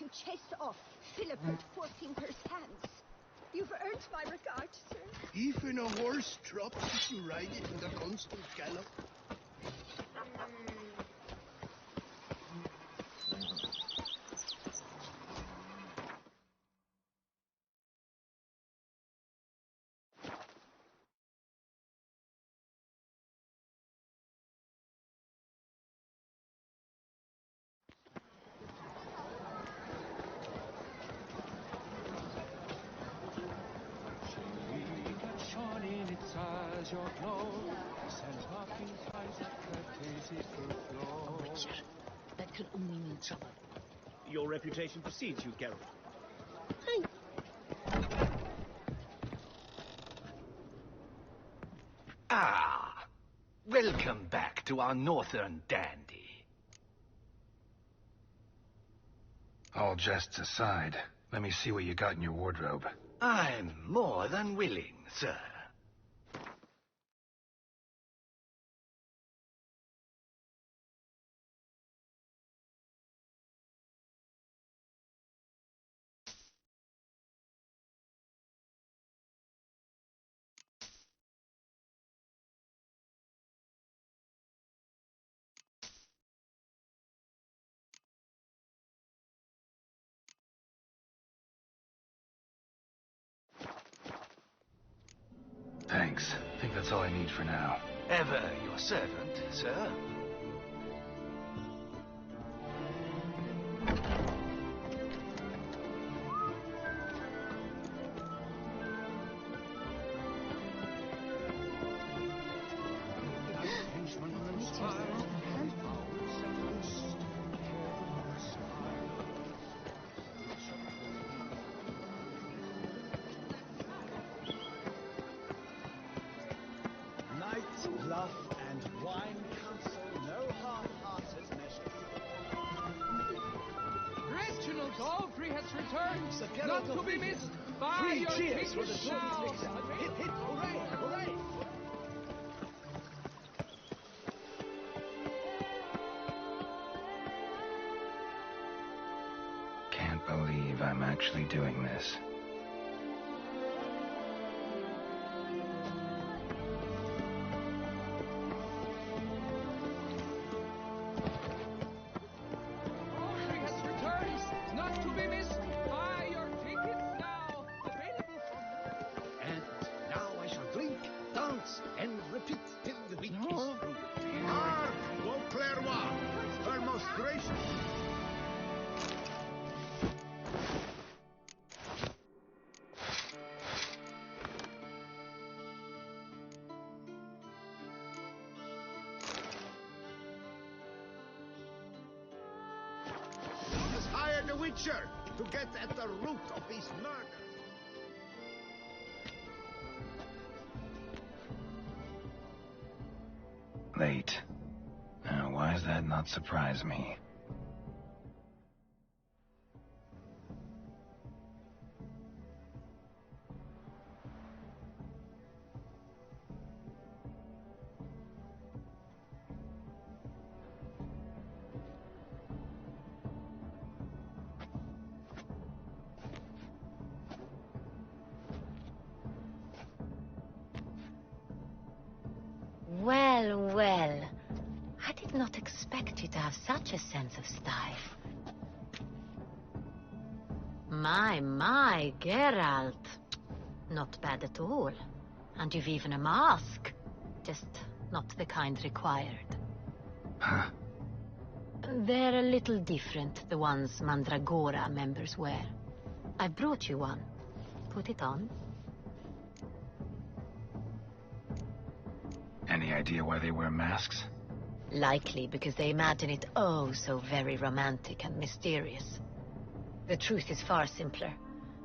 you chased off Philip at 14%. You've earned my regard, sir. Even a horse drops if you ride it in the constant gallop. That could only mean trouble. Your reputation precedes you, Geralt. Ah, welcome back to our northern dandy. All jests aside, let me see what you got in your wardrobe. I'm more than willing, sir. Thanks. I think that's all I need for now. Ever your servant, sir. Bluff and wine counsel, no hard-hearted measure. Reginald Godfrey has returned, not to be missed by your cheers for the ticket Tour now. Elixir. Hip, hip, hooray, hooray! Can't believe I'm actually doing this. Godfrey has returned, not to be missed by your tickets now. Available from... And now I shall drink, dance, and repeat till the week is through. Ah, Beauclerc, her most gracious. Has hired a witcher to get at the root of these murders. Late. Now, why does that not surprise me? Well, well. I did not expect you to have such a sense of style. My, Geralt. Not bad at all. And you've even a mask. Just not the kind required. Huh? They're a little different, the ones Mandragora members wear. I brought you one. Put it on. Any idea why they wear masks? Likely because they imagine it oh so very romantic and mysterious. The truth is far simpler.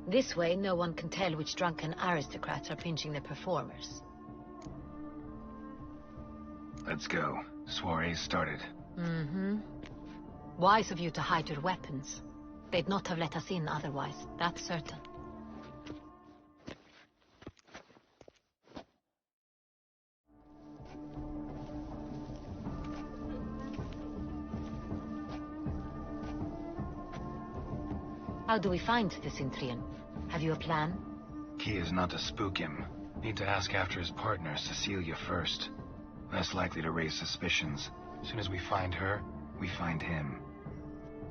This way, no one can tell which drunken aristocrats are pinching the performers. Let's go. Soiree's started. Mm-hmm. Wise of you to hide your weapons. They'd not have let us in otherwise, that's certain. How do we find the Cintrian? Have you a plan? Key is not to spook him. Need to ask after his partner, Cecilia, first. Less likely to raise suspicions. As soon as we find her, we find him.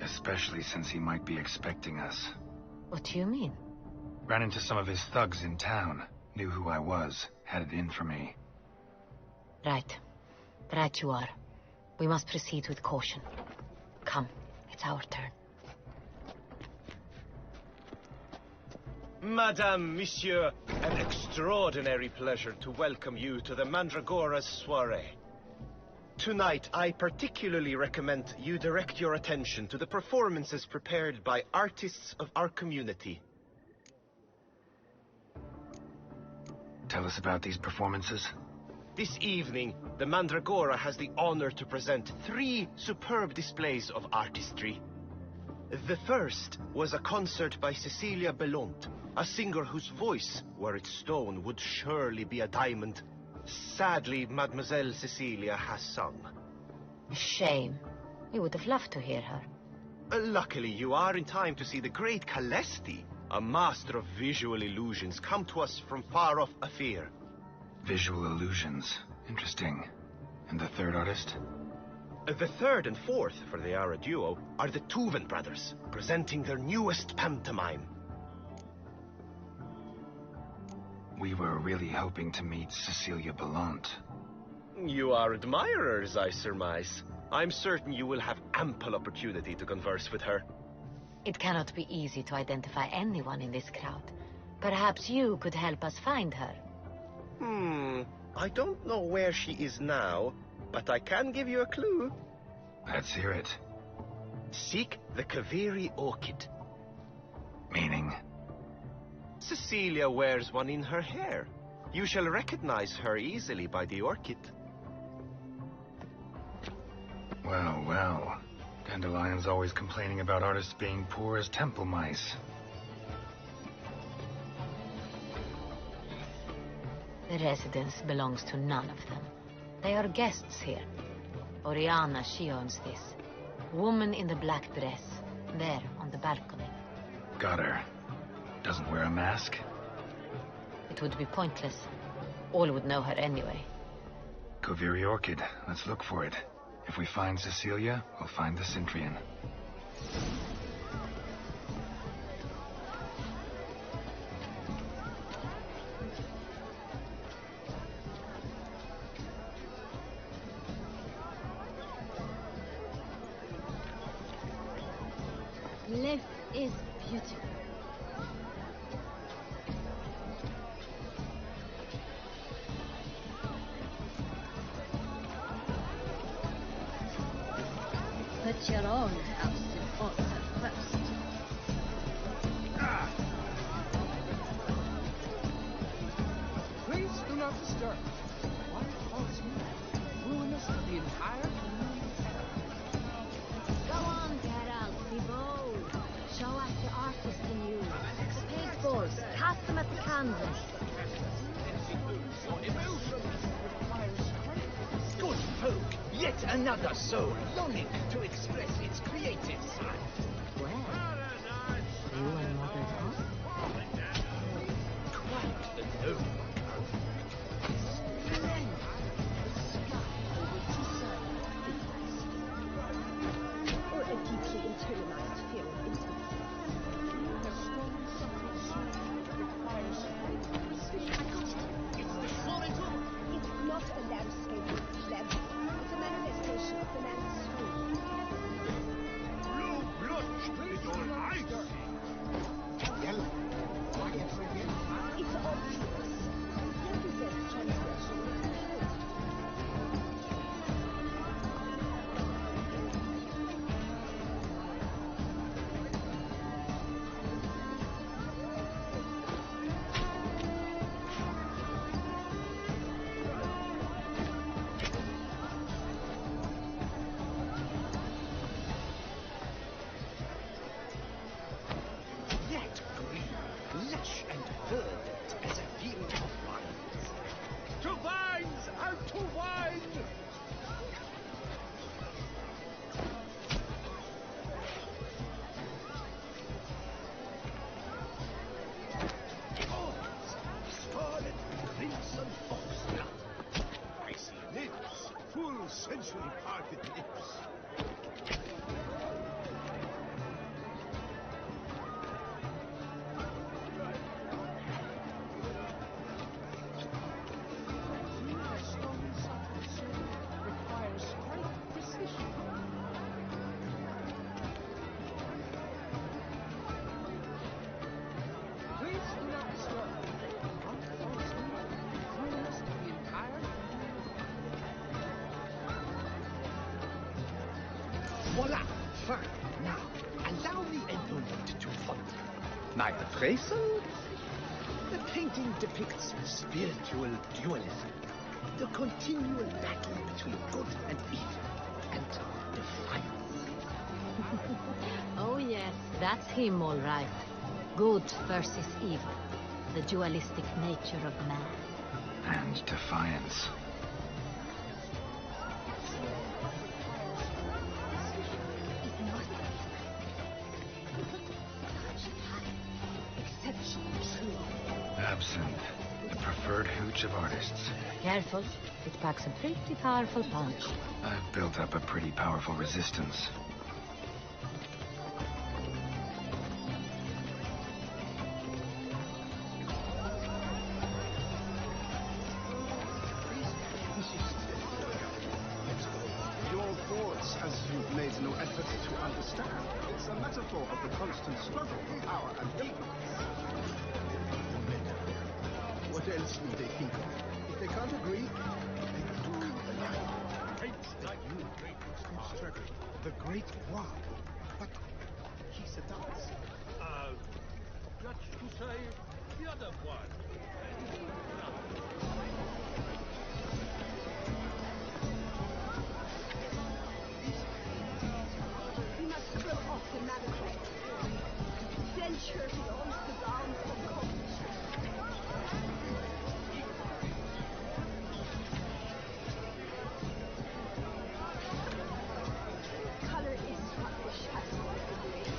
Especially since he might be expecting us. What do you mean? Ran into some of his thugs in town. Knew who I was. Had it in for me. Right. Right you are. We must proceed with caution. Come, it's our turn. Madame, Monsieur, an extraordinary pleasure to welcome you to the Mandragora's soiree. Tonight, I particularly recommend you direct your attention to the performances prepared by artists of our community. Tell us about these performances. This evening, the Mandragora has the honor to present 3 superb displays of artistry. The first was a concert by Cecilia Belont, a singer whose voice, were it stone, would surely be a diamond. Sadly, Mademoiselle Cecilia has sung. Shame. We would have loved to hear her. Luckily, you are in time to see the great Calesti, a master of visual illusions, come to us from far off Afir. Visual illusions. Interesting. And the third artist? The third and fourth, for they are a duo, are the Tuven brothers, presenting their newest pantomime. We were really hoping to meet Cecilia Belont. You are admirers, I surmise. I'm certain you will have ample opportunity to converse with her. It cannot be easy to identify anyone in this crowd. Perhaps you could help us find her. I don't know where she is now, but I can give you a clue. Let's hear it. Seek the Kaviri orchid. Meaning? Cecilia wears one in her hair. You shall recognize her easily by the orchid. Well, well. Dandelion's always complaining about artists being poor as temple mice. The residence belongs to none of them. They are guests here. Oriana, she owns this. Woman in the black dress. There, on the balcony. Got her. Doesn't wear a mask? It would be pointless. All would know her anyway. Kaviri orchid. Let's look for it. If we find Cecilia, we'll find the Cintrian. Life is beautiful. Put your own house in order first. Please do not disturb. What calls me? Ruinous to the entire community. Go on, Geralt, be bold. Show us the artist in you. The paintballs, cast them at the canvas. Your emotions require strength. Good folk, yet another soul longing to express its creative side. Well, you and Mother Halk? Quite the noble count. Splendid. The sky over two sides. Or a deeply internalized fear of intimacy. A strong, subtle soul that requires precision. I got it. It's the solitude. It's not the landscape of pleasure. It's a manifestation of the man's soul. Voila! Fine. Now, allow me a moment to ponder. My appraisal? The painting depicts spiritual dualism. The continual battle between good and evil. And defiance. Oh yes, that's him all right. Good versus evil. The dualistic nature of man. And defiance. Absinthe, the preferred hooch of artists. Careful, it packs a pretty powerful punch. I've built up a pretty powerful resistance. Your thoughts, as you've made no effort to understand, is a metaphor of the constant struggle for power and ignorance. What else would they think of? If they can't agree, they have to cut the line. You construct the great block, but he's a dance. That's to say, the other one. We must throw off the manacles. Venture beyond the bounds of cognition. Color is what the shadow of the grave.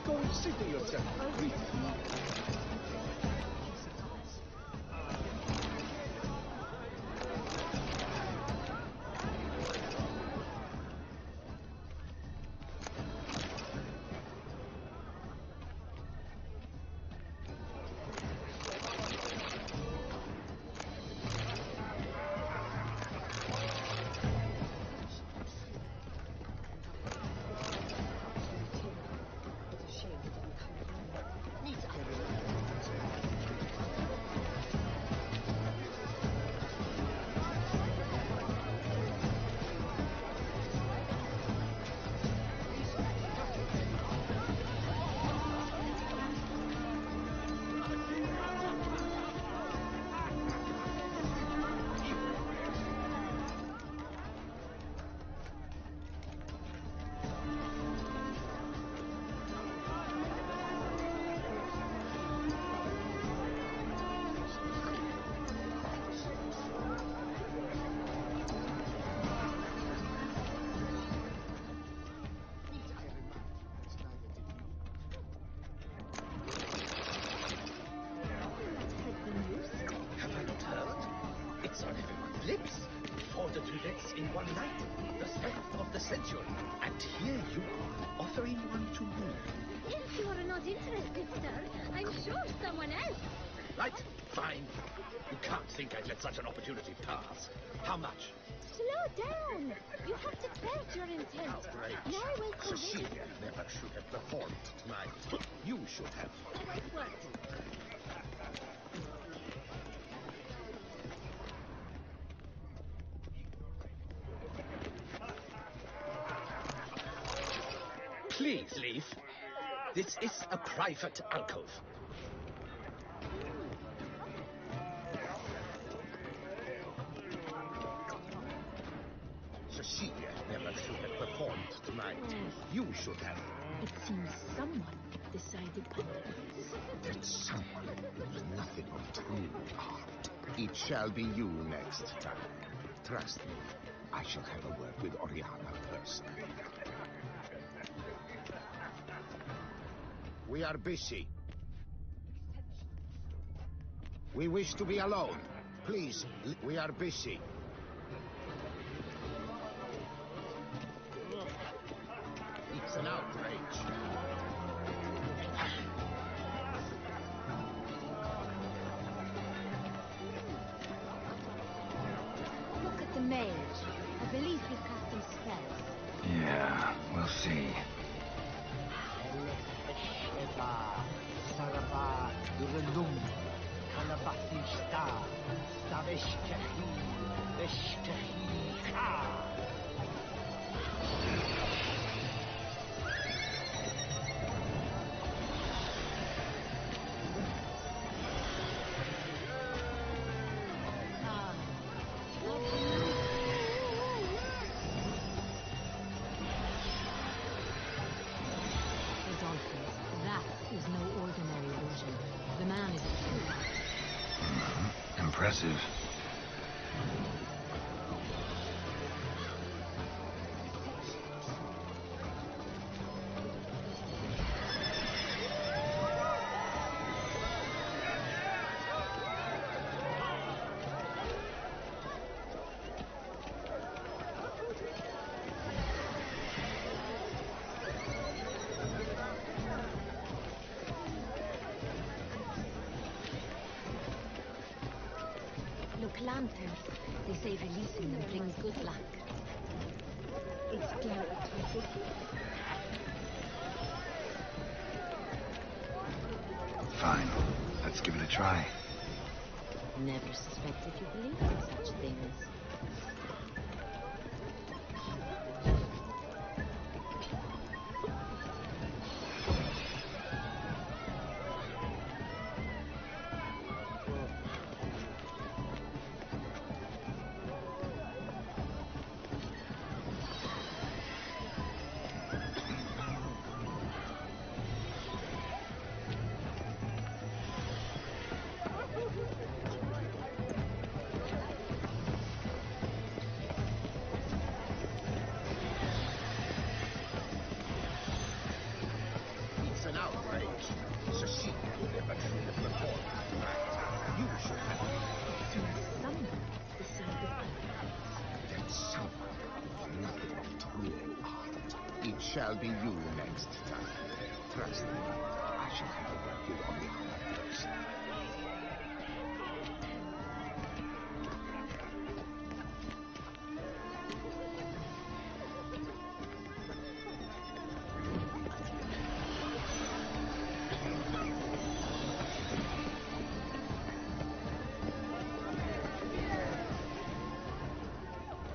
Consider yourself free. Have I not heard? It's on everyone's lips. 4 duets in one night. The spectre of the century. And here you are, offering one to me. If you are not interested, sir, I'm sure someone else. Right? Fine. You can't think I'd let such an opportunity pass. How much? Slow down. You have to test your intent. Outrage. Now I will convince Cecilia never should have performed tonight. You should have. What? Please leave. This is a private alcove. Cecilia never should have performed tonight. You should have. It seems someone decided otherwise. That someone knows nothing of true art. It shall be you next time. Trust me, I shall have a word with Oriana personally. We are busy. We wish to be alone. Please, we are busy. It's an outrage. Look at the mage. I believe he cast some spells. Yeah, we'll see. Saraba Durandum Kalabatista Daveshkahi Veshkahi Ka impressive. Look, lanterns. They say releasing them brings good luck. It's clear. Fine. Let's give it a try. Never suspected you believed in such things. It's an outrage. Cecilia never should have performed tonight. You should have. Someone decided That someone knows nothing of true art. It shall be you next time. Trust me, I shall have a word with Oriana first.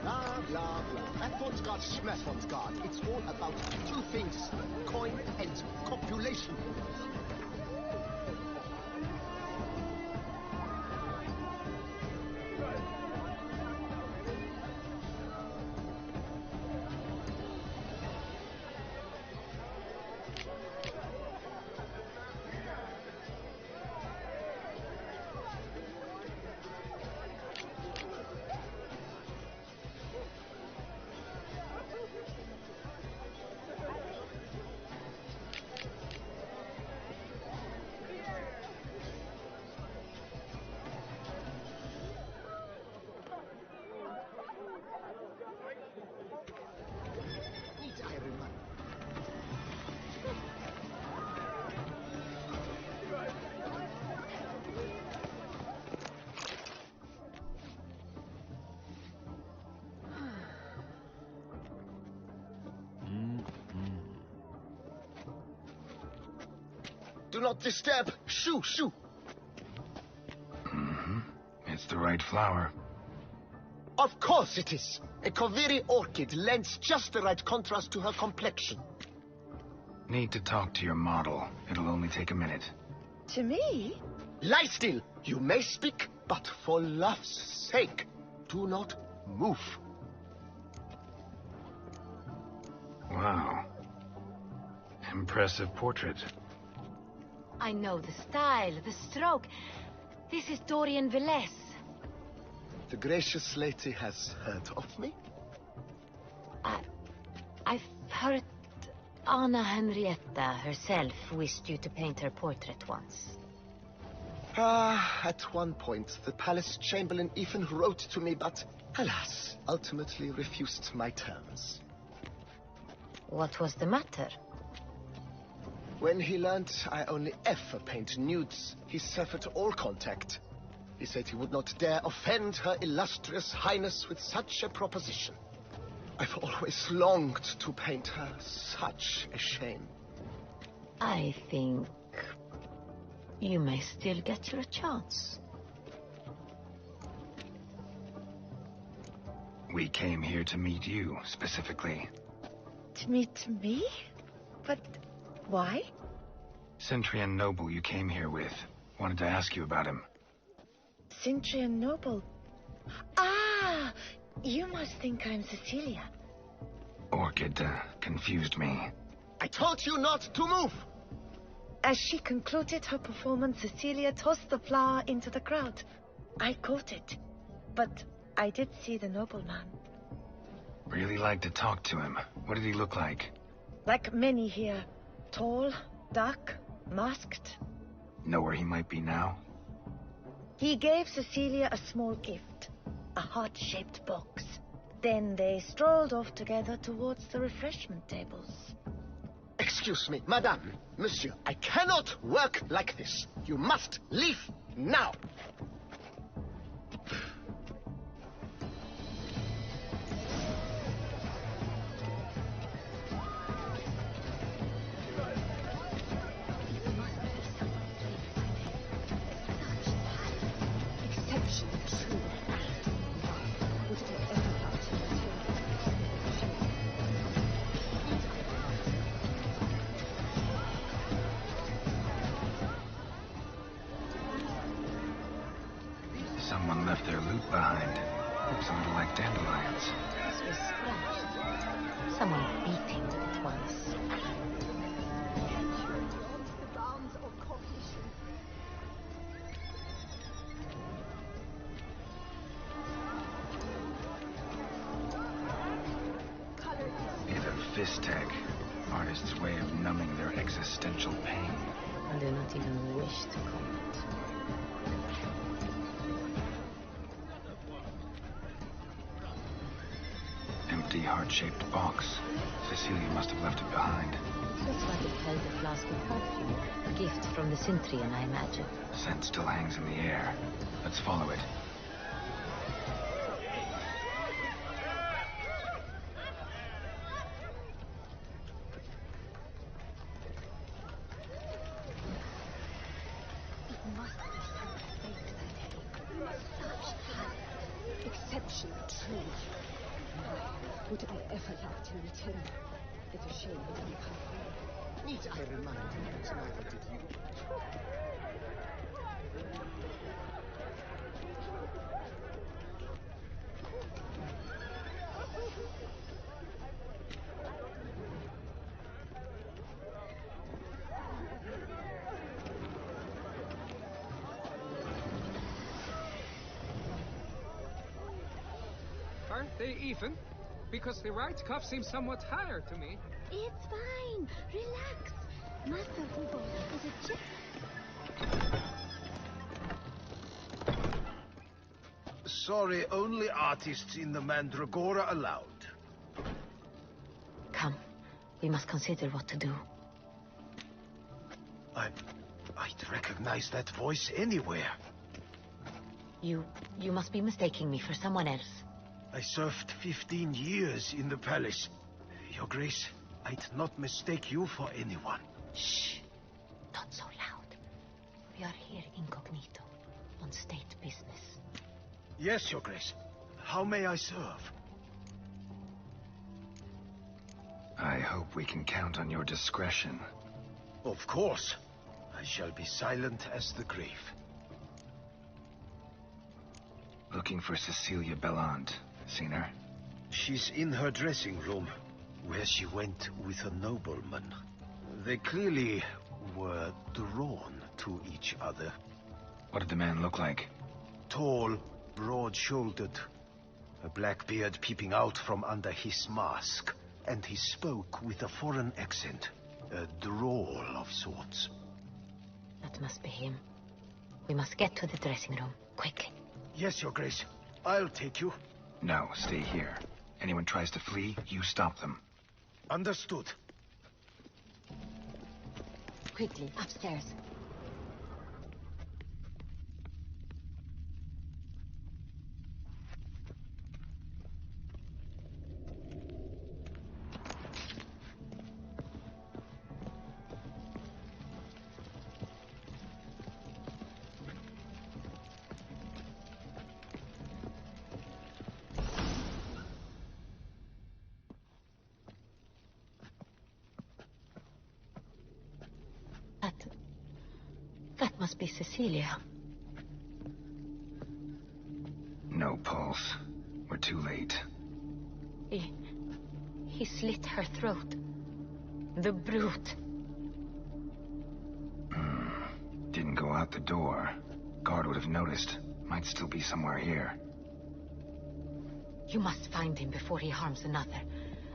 Blah, blah, blah. Avant-garde, schmavant-garde. It's all about two things. Coin and copulation. Need I remind? Do not disturb! Shoo, shoo! It's the right flower. Of course it is! A Koviri orchid lends just the right contrast to her complexion. Need to talk to your model. It'll only take a minute. To me? Lie still! You may speak, but for love's sake, do not move. Wow. Impressive portrait. I know the style, the stroke. This is Dorian Velez. The gracious lady has heard of me? I've heard Anna Henrietta herself wished you to paint her portrait once. At one point, the palace chamberlain even wrote to me, but alas, ultimately refused my terms. What was the matter? When he learned I only ever paint nudes, he severed all contact. He said he would not dare offend her illustrious highness with such a proposition. I've always longed to paint her. Such a shame. I think you may still get your chance. We came here to meet you, specifically. To meet me? But why? Centrian noble you came here with. Wanted to ask you about him. Centrian noble. Ah! You must think I'm Cecilia. Orchid confused me. I told you not to move! As she concluded her performance, Cecilia tossed the flower into the crowd. I caught it, but I did see the nobleman. Really like to talk to him. What did he look like? Like many here. Tall, dark, masked. Know where he might be now? He gave Cecilia a small gift, a heart-shaped box. Then they strolled off together towards the refreshment tables. Excuse me, madame, monsieur, I cannot work like this. You must leave now. Someone left their loot behind. Looks a little like dandelions. This was scratched. Someone beat him with it once. Beyond the bounds of cognition. Bit of fist tech. Artist's way of numbing their existential pain. I do not even wish to comment. Empty heart-shaped box. Cecilia must have left it behind. Looks like it held a flask of perfume. A gift from the Cintrian, I imagine. Scent still hangs in the air. Let's follow it. It must be some fate that such exceptional truth. Why would I ever like to meet him? It's a shame he didn't come here. Need I remind you that neither did you? Aren't they even? Because the right cuff seems somewhat higher to me. It's fine. Relax. Master Hugo is a chip. Sorry, only artists in the Mandragora allowed. Come. We must consider what to do. I'd recognize that voice anywhere. You must be mistaking me for someone else. I served 15 years in the palace. Your Grace, I'd not mistake you for anyone. Shh. Not so loud. We are here incognito, on state business. Yes, Your Grace. How may I serve? I hope we can count on your discretion. Of course. I shall be silent as the grave. Looking for Cecilia Bellant. Seen her? She's in her dressing room, where she went with a nobleman. They clearly were drawn to each other. What did the man look like? Tall, broad-shouldered, a black beard peeping out from under his mask, and he spoke with a foreign accent, a drawl of sorts. That must be him. We must get to the dressing room, quickly. Yes, Your Grace. I'll take you. No, stay here. Anyone tries to flee, you stop them. Understood. Quickly, upstairs. That must be Cecilia. No pulse. We're too late. He slit her throat. The brute. Didn't go out the door. Guard would have noticed. Might still be somewhere here. You must find him before he harms another.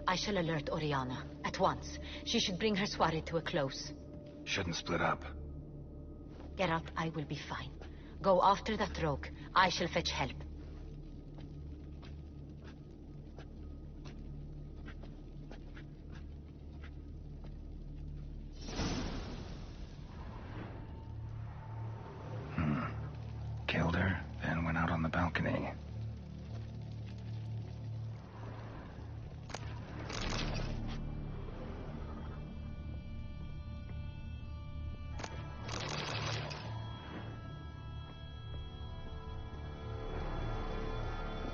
I shall alert Oriana at once. She should bring her soirée to a close. Shouldn't split up. Geralt, I will be fine. Go after that rogue. I shall fetch help. Killed her, then went out on the balcony.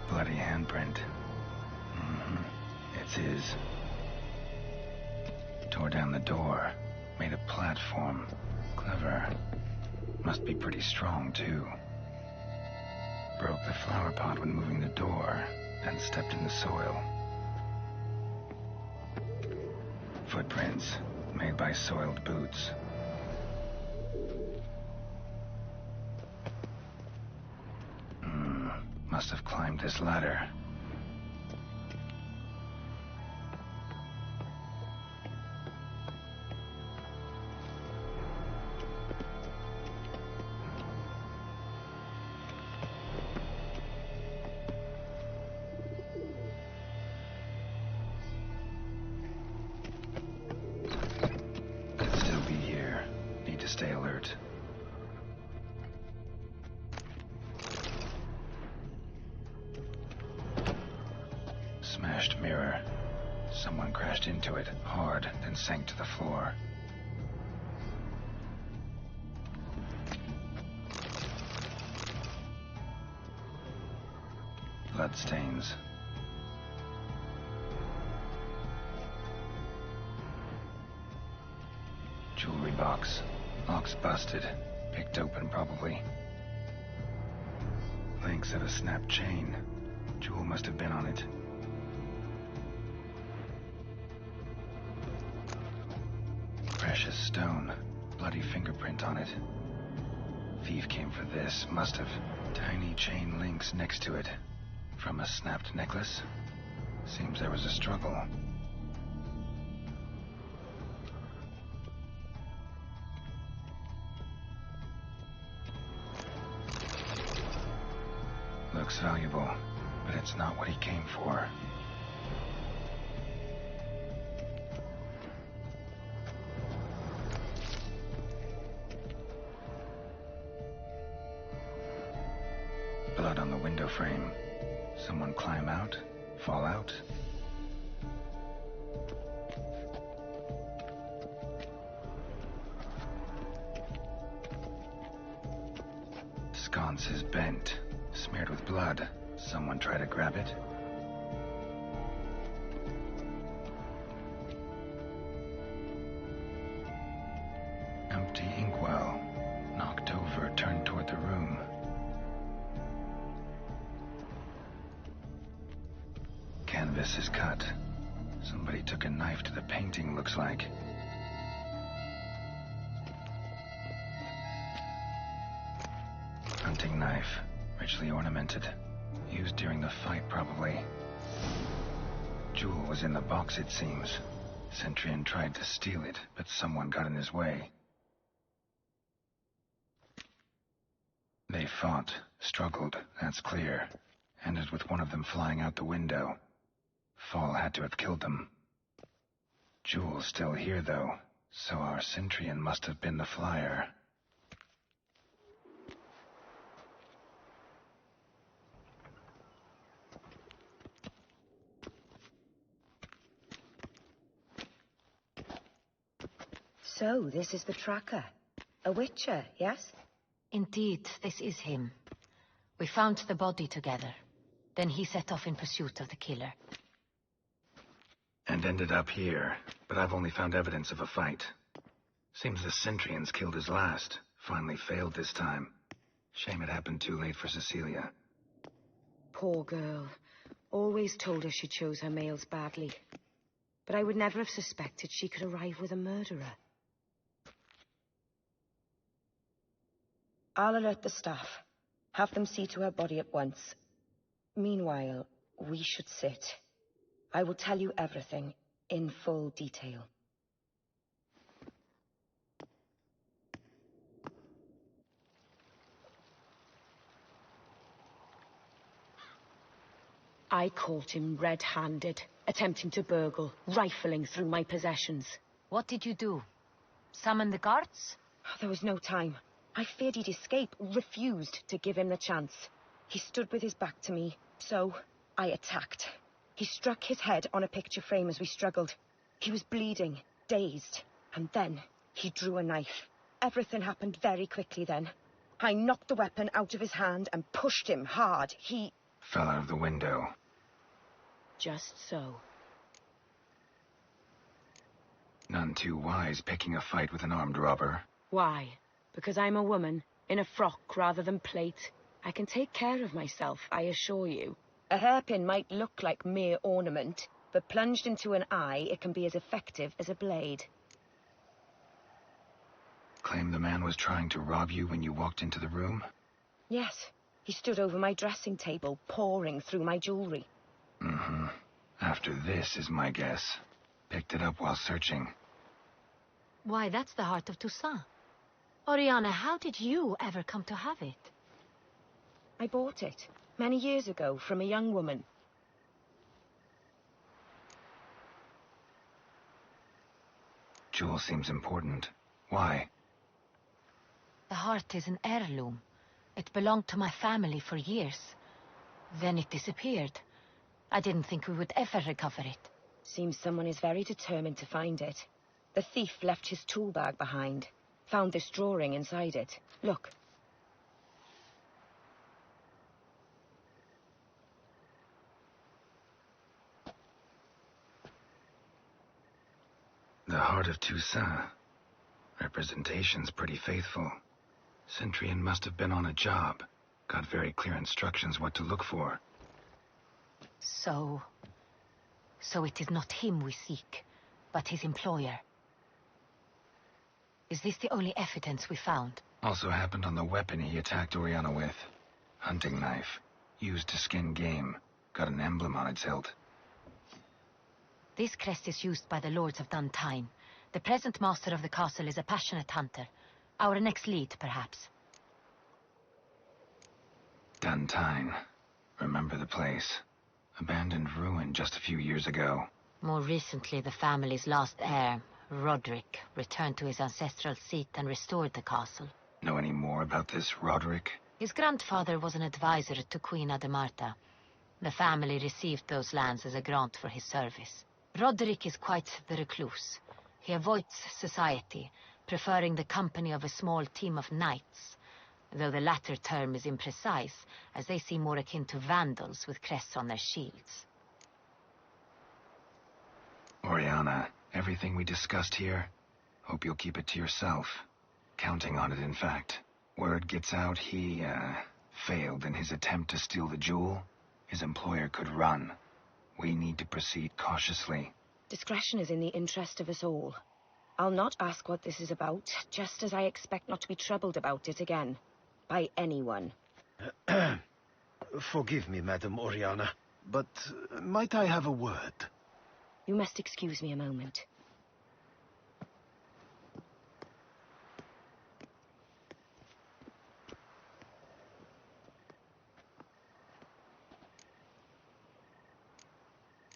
Bloody handprint. It's his. Tore down the door. Made a platform. Clever. Must be pretty strong, too. Broke the flower pot when moving the door, then stepped in the soil. Footprints, made by soiled boots. Must have climbed this ladder. Could still be here. Need to stay alert. Smashed mirror. Someone crashed into it, hard, then sank to the floor. Bloodstains. Jewelry box. Lock's busted. Picked open, probably. Links of a snapped chain. Jewel must have been on it. Precious stone. Bloody fingerprint on it. Thief came for this. Must have. Tiny chain links next to it. From a snapped necklace. Seems there was a struggle. Looks valuable, but it's not what he came for. Blood on the window frame. Someone climb out? Fall out? Sconce is bent. Smeared with blood. Someone try to grab it? Empty inkwell. Knocked over, turned toward the room. Canvas is cut. Somebody took a knife to the painting, looks like. Hunting knife. Richly ornamented. Used during the fight, probably. Jewel was in the box, it seems. Centurion tried to steal it, but someone got in his way. They fought, struggled, that's clear. Ended with one of them flying out the window. Fall had to have killed them. Jewel's still here, though, so our Centurion must have been the flyer. So, this is the tracker. A witcher, yes? Indeed, this is him. We found the body together. Then he set off in pursuit of the killer. And ended up here, but I've only found evidence of a fight. Seems the Centurions killed his last. Finally failed this time. Shame it happened too late for Cecilia. Poor girl. Always told her she chose her males badly. But I would never have suspected she could arrive with a murderer. I'll alert the staff. Have them see to her body at once. Meanwhile, we should sit. I will tell you everything, in full detail. I caught him red-handed, attempting to burgle, rifling through my possessions. What did you do? Summon the guards? There was no time. I feared he'd escape, refused to give him the chance. He stood with his back to me, so I attacked. He struck his head on a picture frame as we struggled. He was bleeding, dazed, and then he drew a knife. Everything happened very quickly then. I knocked the weapon out of his hand and pushed him hard. He fell out of the window. Just so. None too wise picking a fight with an armed robber. Why? Because I'm a woman, in a frock rather than plate. I can take care of myself, I assure you. A hairpin might look like mere ornament, but plunged into an eye, it can be as effective as a blade. Claim the man was trying to rob you when you walked into the room? Yes. He stood over my dressing table, pouring through my jewelry. Mm-hmm. After this is my guess. Picked it up while searching. Why, that's the heart of Toussaint. Oriana, how did you ever come to have it? I bought it, many years ago, from a young woman. Jewel seems important. Why? The heart is an heirloom. It belonged to my family for years. Then it disappeared. I didn't think we would ever recover it. Seems someone is very determined to find it. The thief left his tool bag behind. Found this drawing inside it. Look. The heart of Toussaint. Representation's pretty faithful. Centurion must have been on a job. Got very clear instructions what to look for. So it is not him we seek, but his employer. Is this the only evidence we found? Also happened on the weapon he attacked Oriana with. Hunting knife. Used to skin game. Got an emblem on its hilt. This crest is used by the lords of Duntine. The present master of the castle is a passionate hunter. Our next lead, perhaps. Duntine. Remember the place. Abandoned ruin just a few years ago. More recently, the family's last heir, Roderick, returned to his ancestral seat and restored the castle. Know any more about this Roderick? His grandfather was an advisor to Queen Ademarta. The family received those lands as a grant for his service. Roderick is quite the recluse. He avoids society, preferring the company of a small team of knights, though the latter term is imprecise, as they seem more akin to vandals with crests on their shields. Oriana, everything we discussed here, hope you'll keep it to yourself. Counting on it, in fact. Word gets out he, failed in his attempt to steal the jewel. His employer could run. We need to proceed cautiously. Discretion is in the interest of us all. I'll not ask what this is about, just as I expect not to be troubled about it again. By anyone. Forgive me, Madam Oriana, but might I have a word? You must excuse me a moment.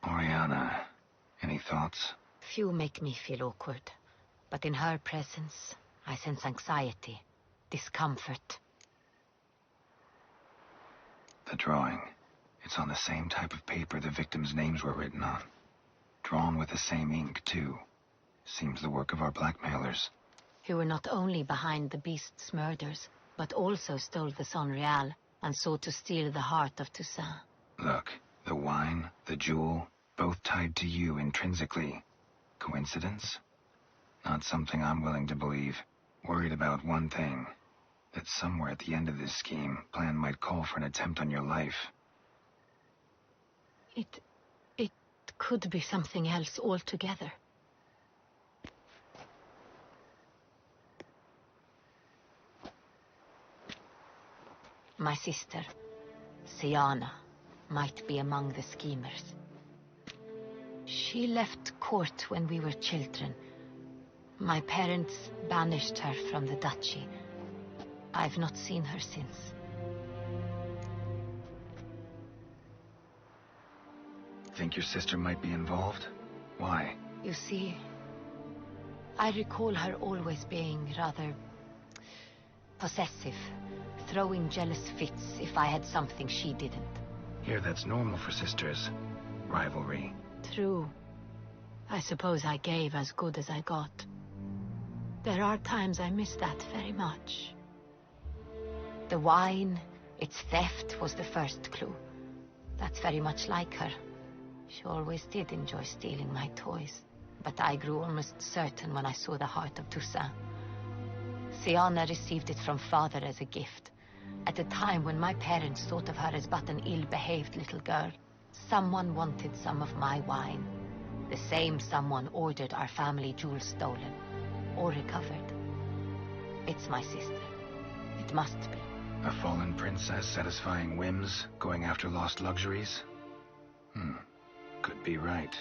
Oriana, any thoughts? Few make me feel awkward, but in her presence, I sense anxiety, discomfort. The drawing. It's on the same type of paper the victims' names were written on. Drawn with the same ink, too. Seems the work of our blackmailers. Who were not only behind the beast's murders, but also stole the Son Real and sought to steal the heart of Toussaint. Look, the wine, the jewel, both tied to you intrinsically. Coincidence? Not something I'm willing to believe. Worried about one thing. That somewhere at the end of this scheme, plan might call for an attempt on your life. It could be something else altogether. My sister, Siana, might be among the schemers. She left court when we were children. My parents banished her from the duchy. I've not seen her since. Think your sister might be involved? Why? You see, I recall her always being rather possessive, throwing jealous fits if I had something she didn't. Here, that's normal for sisters. Rivalry. True. I suppose I gave as good as I got. There are times I miss that very much. The wine, its theft, was the first clue. That's very much like her. She always did enjoy stealing my toys. But I grew almost certain when I saw the heart of Toussaint. Siana received it from father as a gift. At a time when my parents thought of her as but an ill-behaved little girl. Someone wanted some of my wine. The same someone ordered our family jewels stolen. Or recovered. It's my sister. It must be. A fallen princess satisfying whims, going after lost luxuries? Could be right.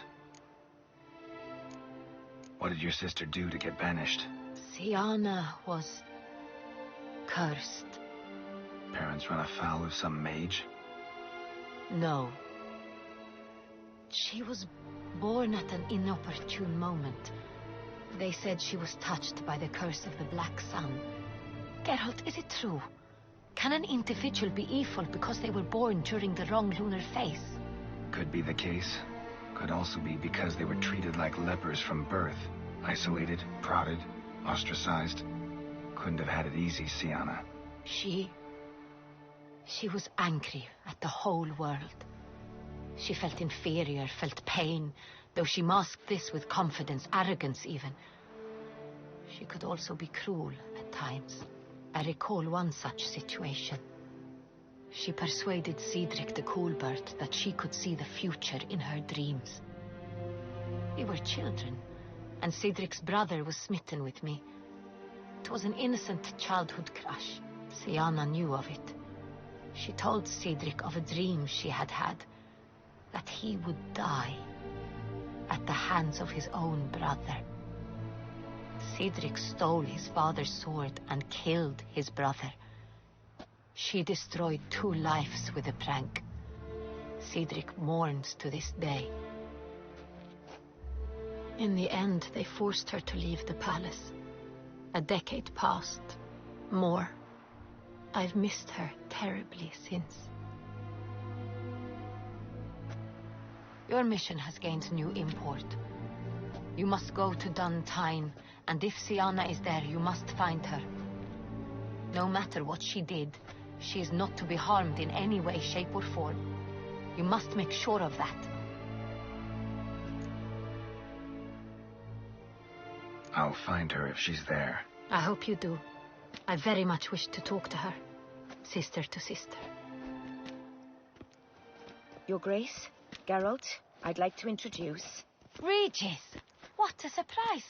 What did your sister do to get banished? Siana was cursed. Parents run afoul of some mage? No. She was born at an inopportune moment. They said she was touched by the curse of the Black Sun. Geralt, is it true? Can an individual be evil because they were born during the wrong lunar phase? Could be the case. Could also be because they were treated like lepers from birth. Isolated, prodded, ostracized. Couldn't have had it easy, Siana. She was angry at the whole world. She felt inferior, felt pain, though she masked this with confidence, arrogance even. She could also be cruel at times. I recall one such situation. She persuaded Cedric the Coolbird that she could see the future in her dreams. We were children, and Cedric's brother was smitten with me. It was an innocent childhood crush. Siana knew of it. She told Cedric of a dream she had had, that he would die at the hands of his own brother. Cedric stole his father's sword and killed his brother. She destroyed 2 lives with a prank. Cedric mourns to this day. In the end, they forced her to leave the palace. A decade passed. More. I've missed her terribly since. Your mission has gained new import. You must go to Duntine, and if Siana is there, you must find her. No matter what she did, she is not to be harmed in any way, shape, or form. You must make sure of that. I'll find her if she's there. I hope you do. I very much wish to talk to her. Sister to sister. Your Grace, Geralt, I'd like to introduce... Regis! What a surprise!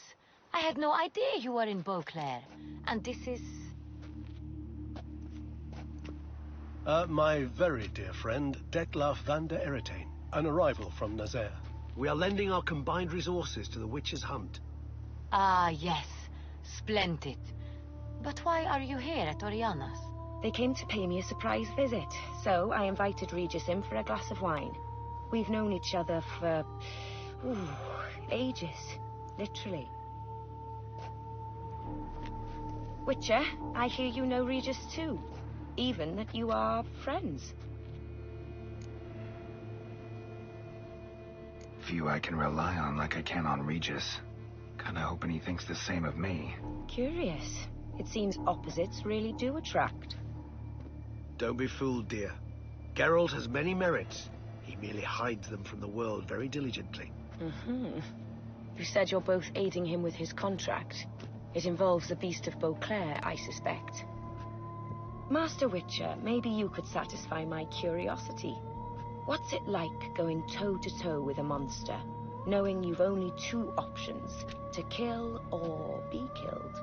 I had no idea you were in Beauclair. And this is... My very dear friend, Detlaf van der Eretain, an arrival from Nazaire. We are lending our combined resources to the Witch's Hunt. Ah, yes. Splendid. But why are you here at Oriana's? They came to pay me a surprise visit, so I invited Regis in for a glass of wine. We've known each other for... ages. Literally. Witcher, I hear you know Regis too. Even that you are friends. Few I can rely on like I can on Regis. Kinda hoping he thinks the same of me. Curious. It seems opposites really do attract. Don't be fooled, dear. Geralt has many merits. He merely hides them from the world very diligently. You said you're both aiding him with his contract. It involves the Beast of Beauclair, I suspect. Master Witcher, maybe you could satisfy my curiosity. What's it like going toe-to-toe with a monster, knowing you've only 2 options, to kill or be killed?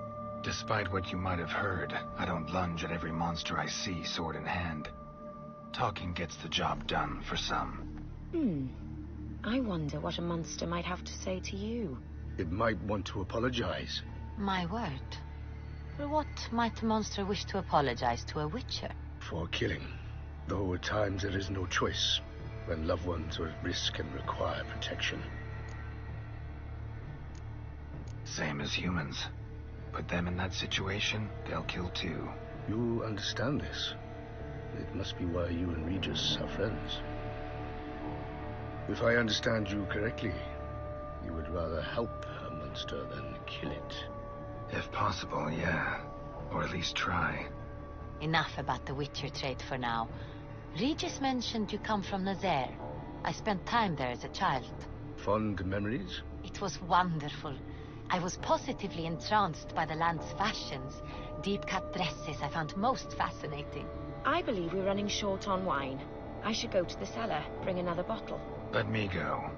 Despite what you might have heard, I don't lunge at every monster I see sword in hand. Talking gets the job done for some. I wonder what a monster might have to say to you. It might want to apologize. My word. For what might a monster wish to apologize to a witcher? For killing. Though at times there is no choice, when loved ones are at risk and require protection. Same as humans. Put them in that situation, they'll kill too. You understand this. It must be why you and Regis are friends. If I understand you correctly, you would rather help a monster than kill it. If possible, yeah. Or at least try. Enough about the witcher trait for now. Regis mentioned you come from Nazaire. I spent time there as a child. Fond memories? It was wonderful. I was positively entranced by the land's fashions. Deep-cut dresses I found most fascinating. I believe we're running short on wine. I should go to the cellar, bring another bottle. Let me go.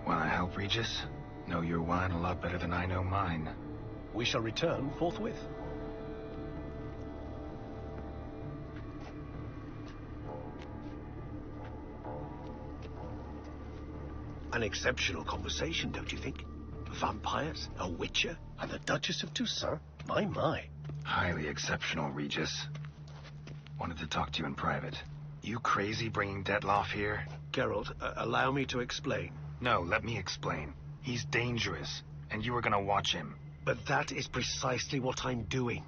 Wanna help, Regis? Know your wine a lot better than I know mine. We shall return forthwith. An exceptional conversation, don't you think? Vampires, a witcher, and the Duchess of Toussaint? My. Highly exceptional, Regis. Wanted to talk to you in private. You crazy bringing Detloff here? Geralt, allow me to explain. No, let me explain. He's dangerous, and you were gonna watch him. But that is precisely what I'm doing.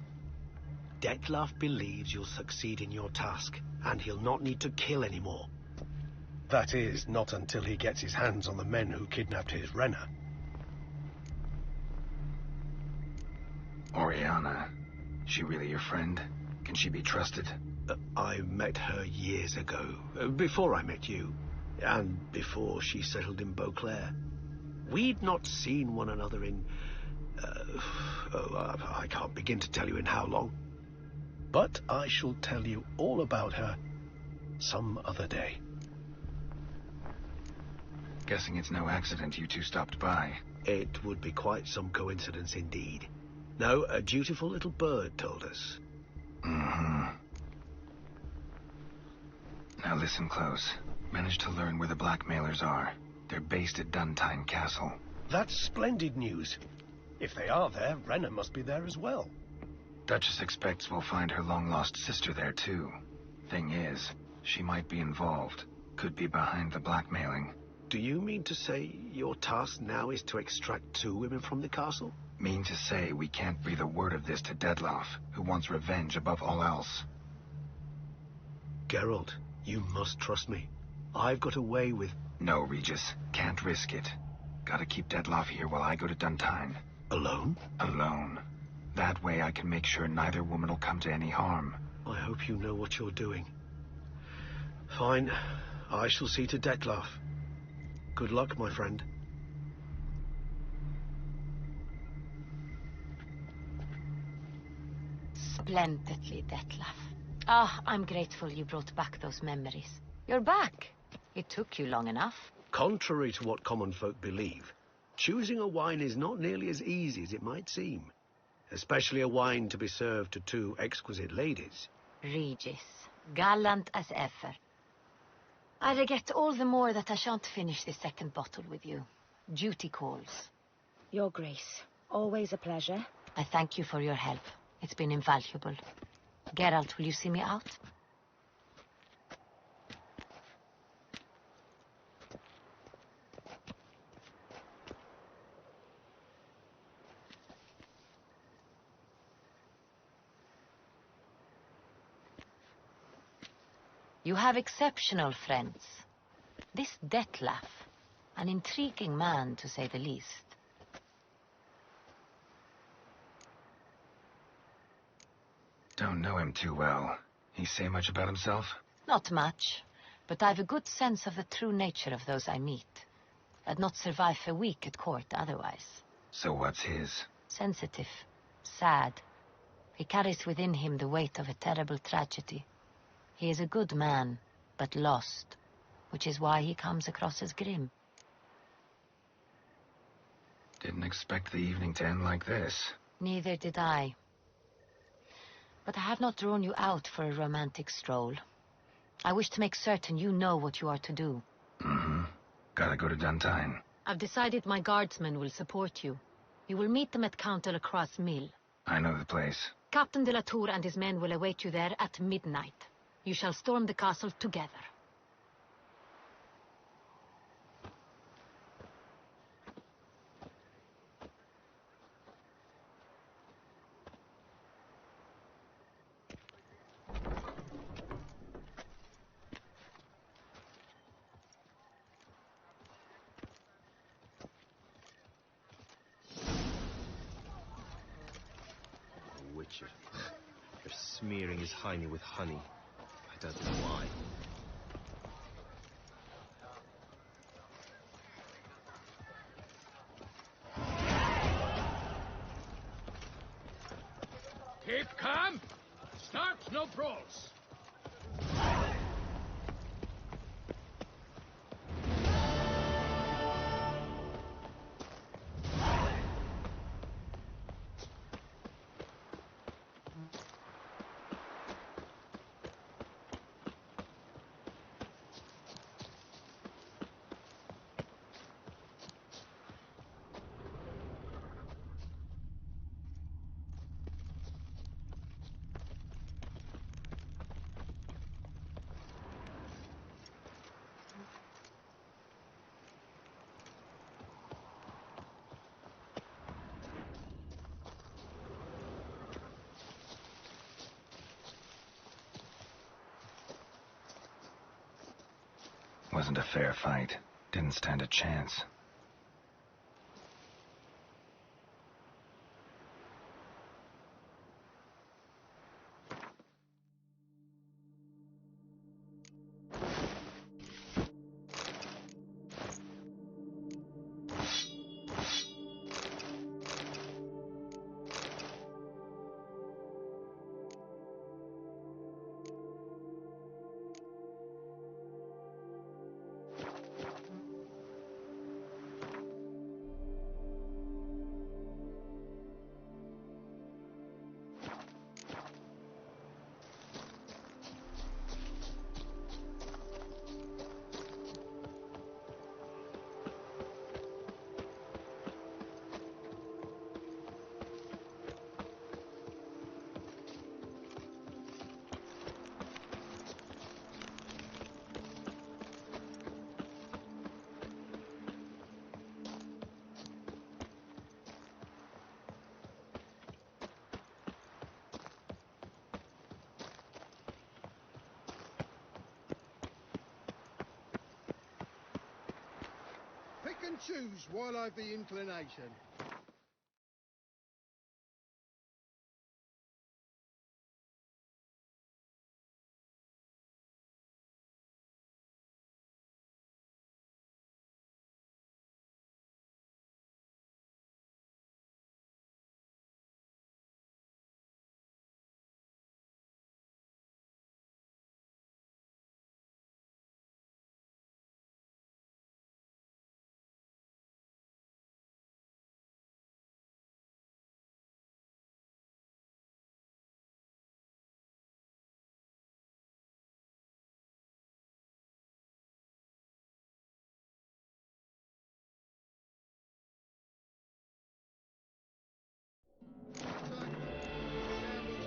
Detloff believes you'll succeed in your task, and he'll not need to kill anymore. That is, not until he gets his hands on the men who kidnapped his Renna. Oriana, she really your friend? Can she be trusted? I met her years ago, before I met you, and before she settled in Beauclair. We'd not seen one another in... I can't begin to tell you in how long. But I shall tell you all about her some other day. Guessing it's no accident you two stopped by. It would be quite some coincidence indeed. No, a dutiful little bird told us. Mm-hmm. Now listen close. Managed to learn where the blackmailers are. They're based at Duntine Castle. That's splendid news. If they are there, Renna must be there as well. Duchess expects we'll find her long-lost sister there too. Thing is, she might be involved. Could be behind the blackmailing. Do you mean to say your task now is to extract 2 women from the castle? Mean to say we can't breathe a word of this to Detloff, who wants revenge above all else. Geralt, you must trust me. I've got a way with... No, Regis. Can't risk it. Gotta keep Detloff here while I go to Duntine. Alone? Alone. That way I can make sure neither woman will come to any harm. I hope you know what you're doing. Fine. I shall see to Detloff. Good luck, my friend. Splendidly, Detloff. I'm grateful you brought back those memories. You're back. It took you long enough. Contrary to what common folk believe, choosing a wine is not nearly as easy as it might seem. Especially a wine to be served to 2 exquisite ladies. Regis, gallant as ever. I regret all the more that I shan't finish this second bottle with you. Duty calls. Your Grace, always a pleasure. I thank you for your help. It's been invaluable. Geralt, will you see me out? You have exceptional friends. This Detloff, an intriguing man to say the least. Don't know him too well. He say much about himself? Not much, but I've a good sense of the true nature of those I meet. I'd not survive a week at court otherwise. So what's his? Sensitive, sad. He carries within him the weight of a terrible tragedy. He is a good man, but lost, which is why he comes across as grim. Didn't expect the evening to end like this. Neither did I. But I have not drawn you out for a romantic stroll. I wish to make certain you know what you are to do. Mm-hmm. Gotta go to Duntine. I've decided my guardsmen will support you. You will meet them at Count de la Croix's mill. I know the place. Captain de la Tour and his men will await you there at midnight. You shall storm the castle together. Witcher. They're smearing his hiney with honey. I don't know why. Keep calm. Start no brawls. Wasn't a fair fight. Didn't stand a chance. Pick and choose while I've the inclination.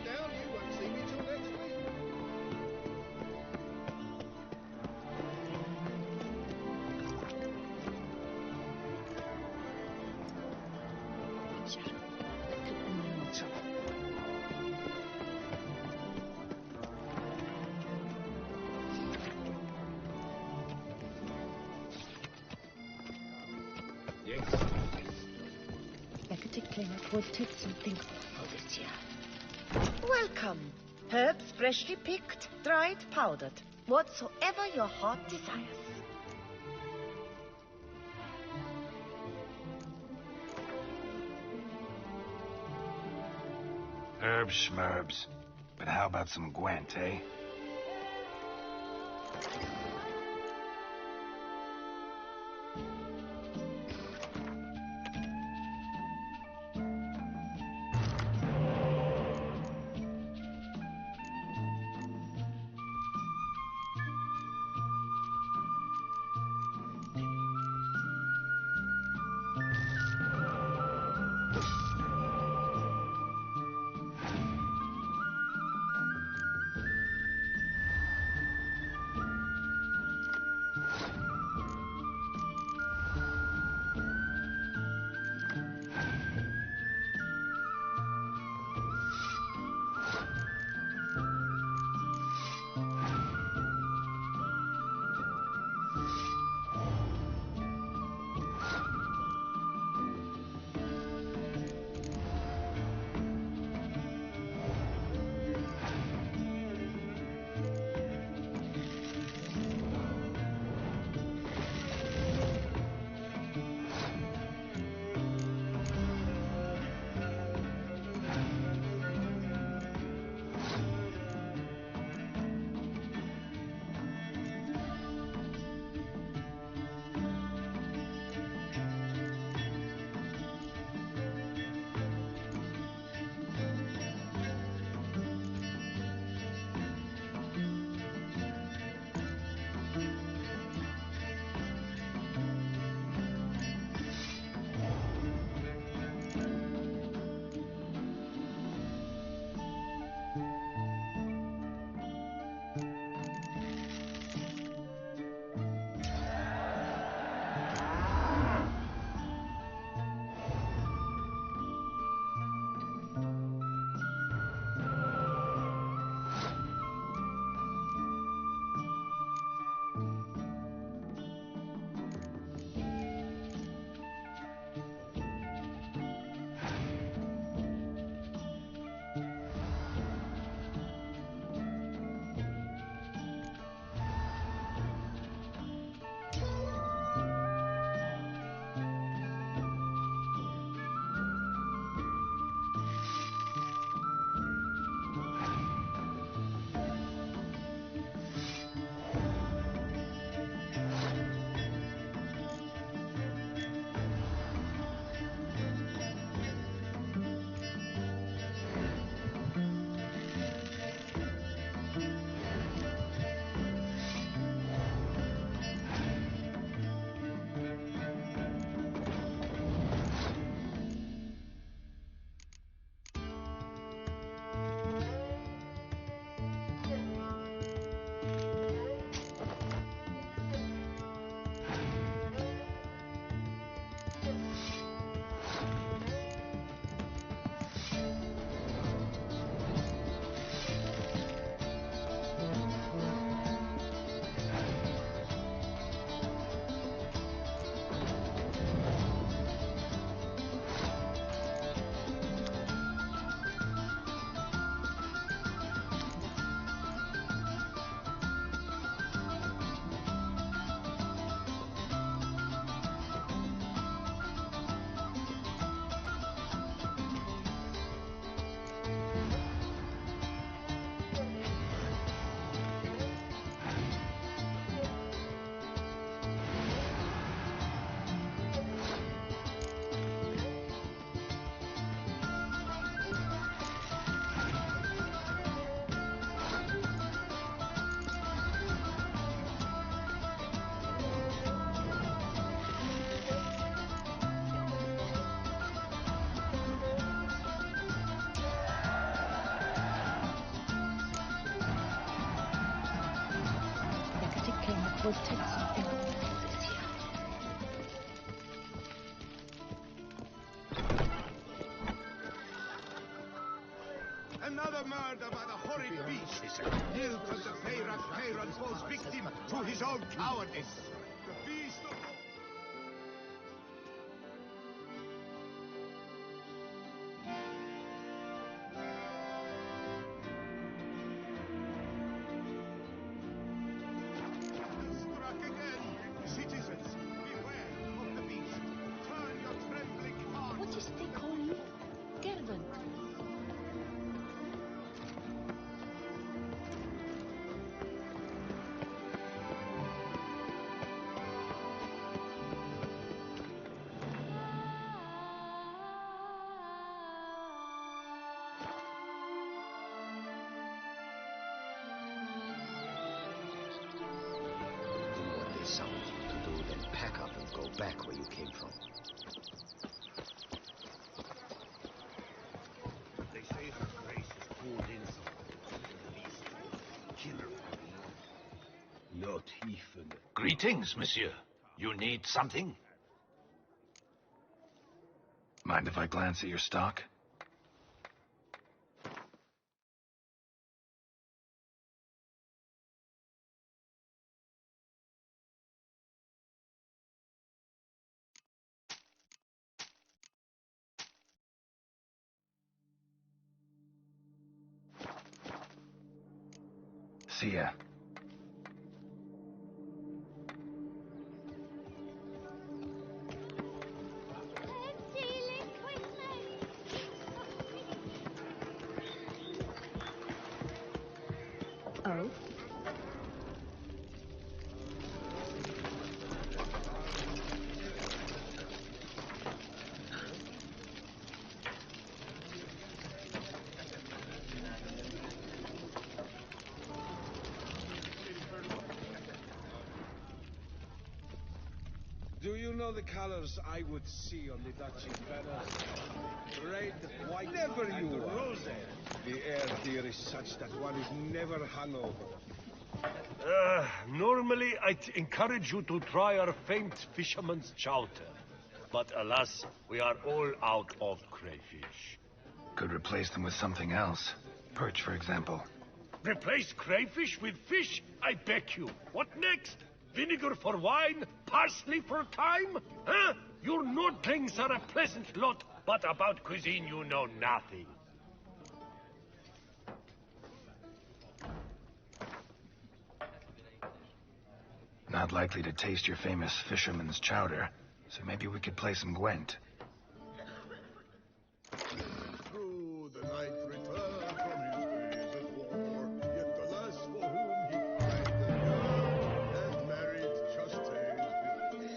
Down, you won't see me till next week. It would take some thinking for this year. Welcome. Herbs freshly picked, dried, powdered. Whatsoever your heart desires. Herbs schmerbs. But how about some Gwent, eh? Vollstreckung immer unsicher. Another murder by the horrid beast. Nilton the Peyran falls victim to his own cowardice. The beast of... Struck again. Citizens, beware of the beast. Turn your trembling hearts. What is they call you? Gerwent. Summoned you to do, then pack up and go back where you came from. They say her grace is pulled in something. The beast. Kill her for me. Not even. Greetings, monsieur. You need something? Mind if I glance at your stock? See ya. Oh? Do you know the colors I would see on the Duchy's banner? Red, white, never you rose. The air here is such that one is never hungover. Normally I'd encourage you to try our famed fisherman's chowder. But alas, we are all out of crayfish. Could replace them with something else. Perch, for example. Replace crayfish with fish? I beg you. What next? Vinegar for wine? Parsley for thyme? Huh? Your Nordlings are a pleasant lot, but about cuisine you know nothing. Not likely to taste your famous fisherman's chowder, so maybe we could play some Gwent. Through the night return from his days at war, yet the lass for whom he pined and yearned, and married just days before.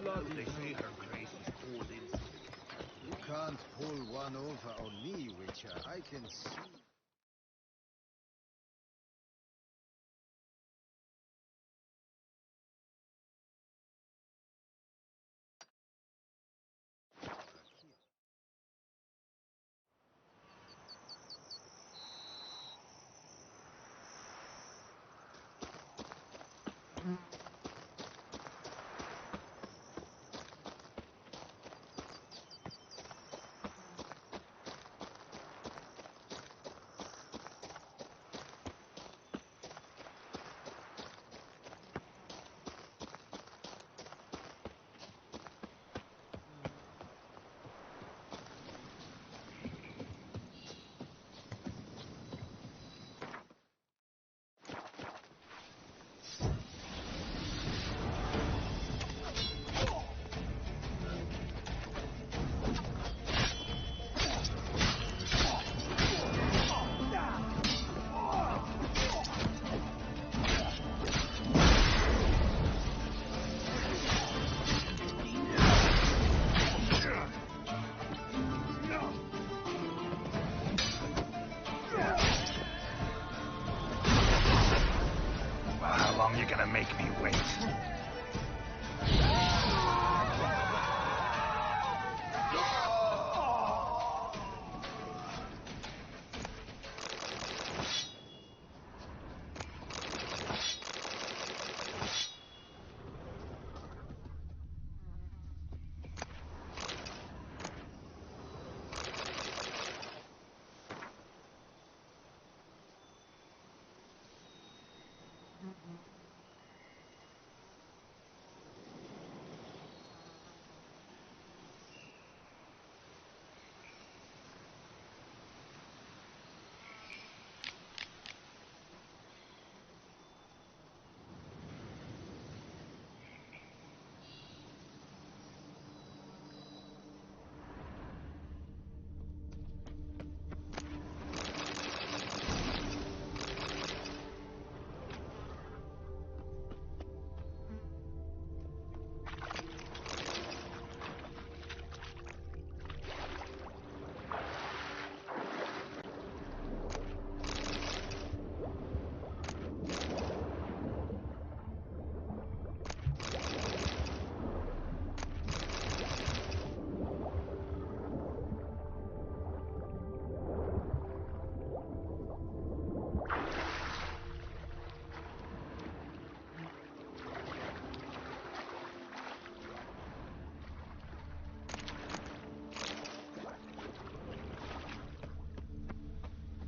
blood. They say her grace is cold in. You can't pull one over on me, Witcher. I can see. Make me wait.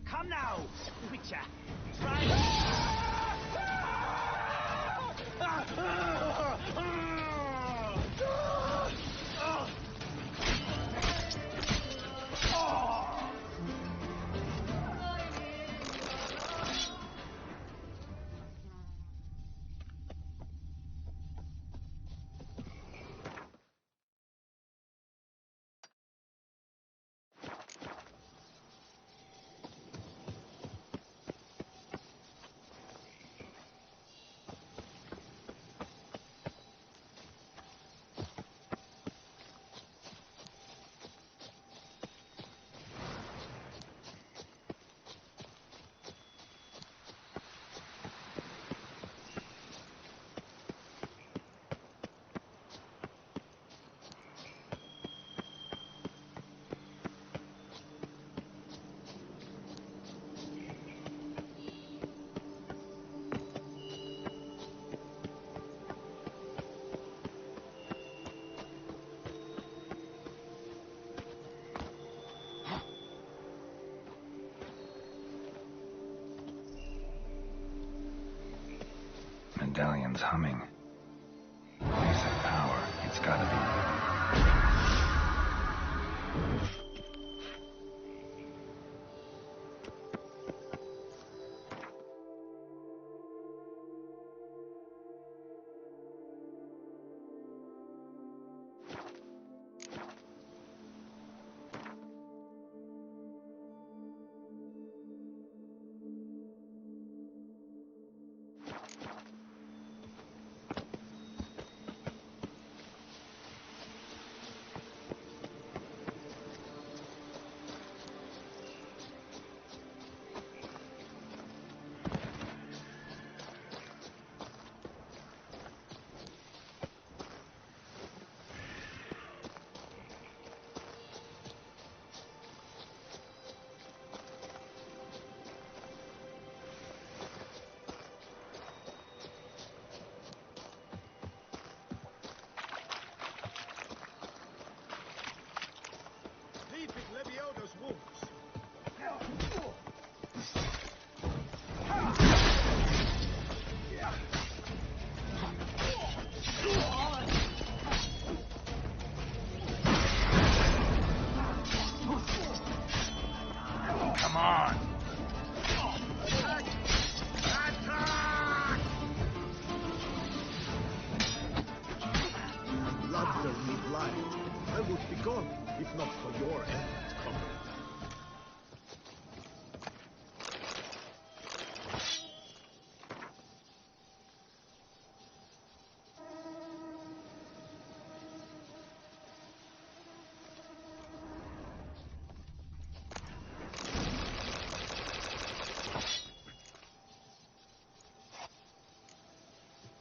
Come now, Witcher. Try. Medallion's humming. Place of power. It's gotta be. wounds. Come on. Attack! Attack! Blood will be blind. I would be gone, if not for your efforts, comrade.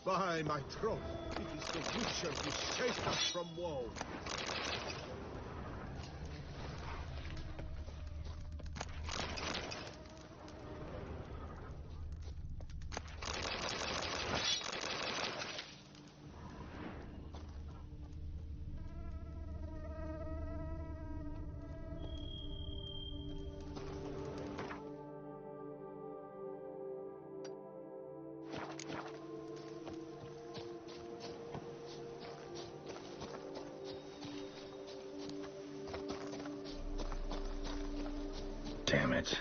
By my troth, it is the Witcher who saved us from woe. Damn it.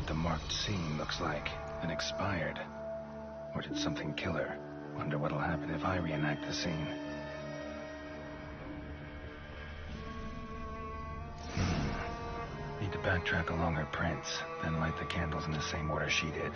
The marked scene looks like and expired. Or did something kill her? Wonder what'll happen if I reenact the scene. Need to backtrack along her prints, then light the candles in the same order she did.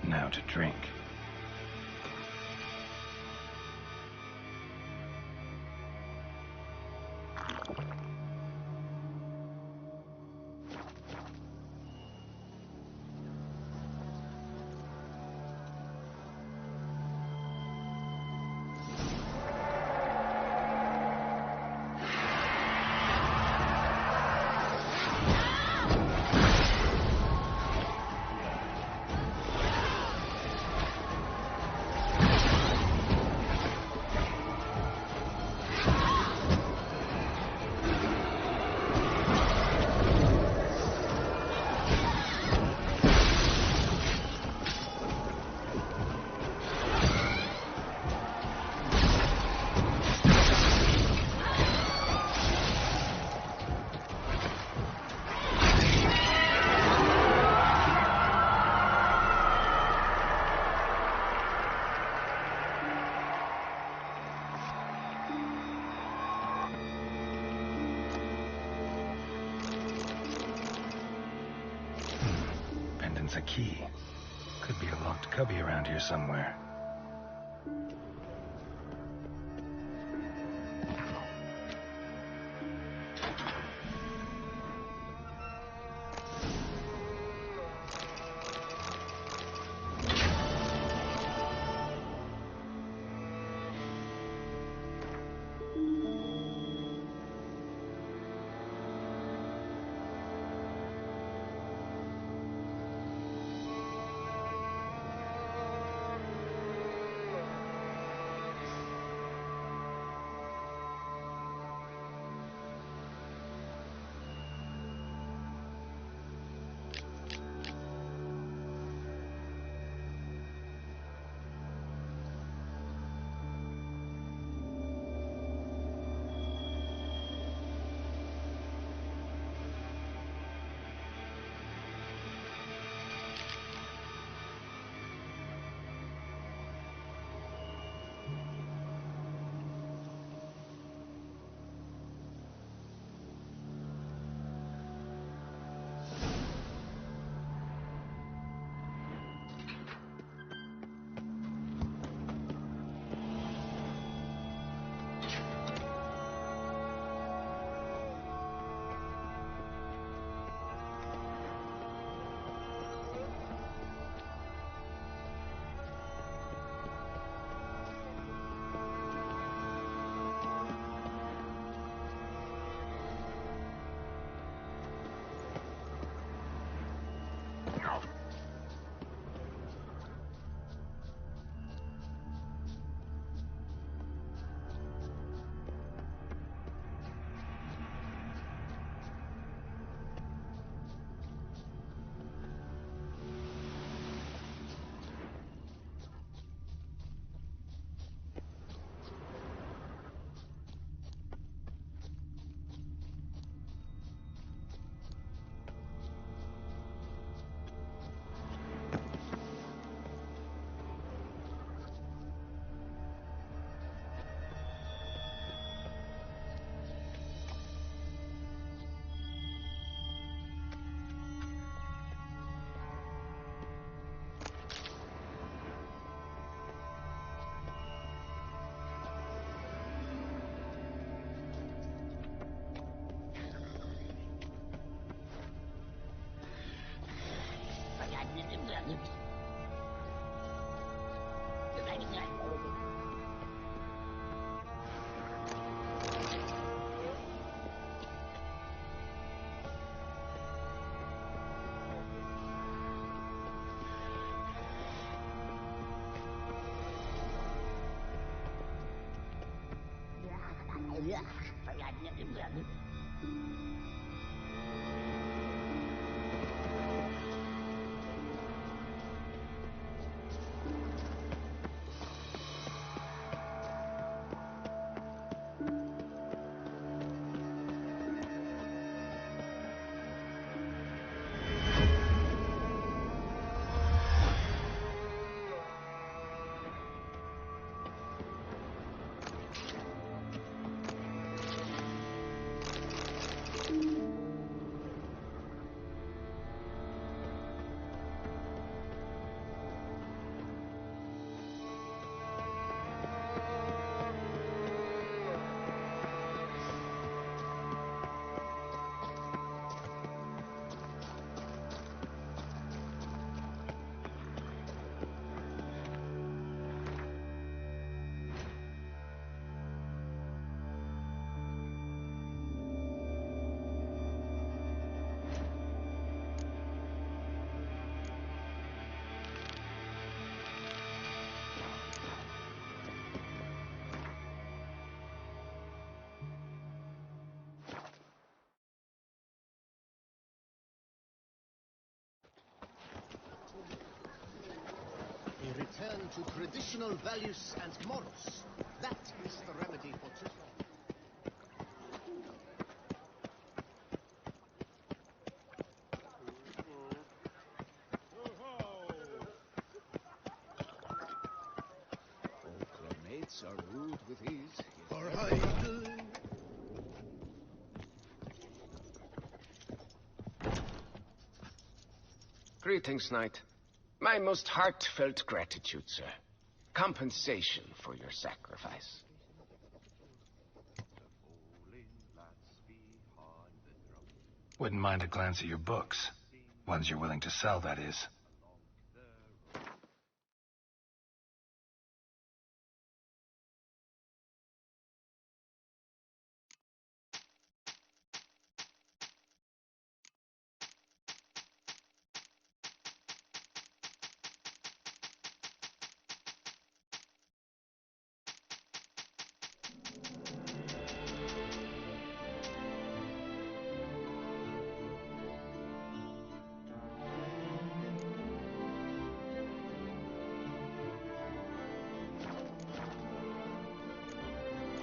Now to drink. a key. Could be a locked cubby around here somewhere. A return to traditional values and morals. That is the remedy for truth. All crewmates are ruled with ease. Greetings, Knight. My most heartfelt gratitude, sir. Compensation for your sacrifice. Wouldn't mind a glance at your books. Ones you're willing to sell, that is.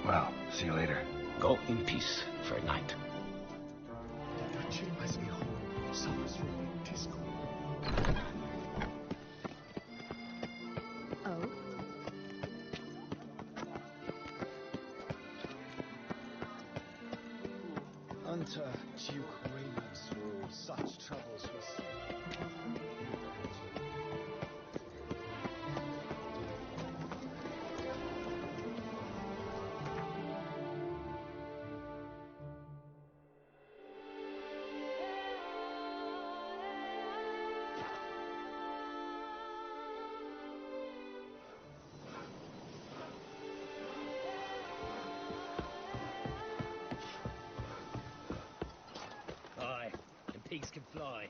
Well, see you later. Go in peace, Fair Knight. Oh? Unto Duke Raymond's rule, such troubles we see. Aye, and pigs can fly.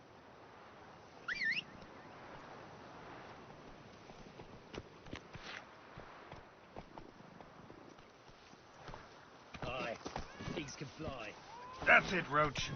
Aye, and pigs can fly. That's it, Roach.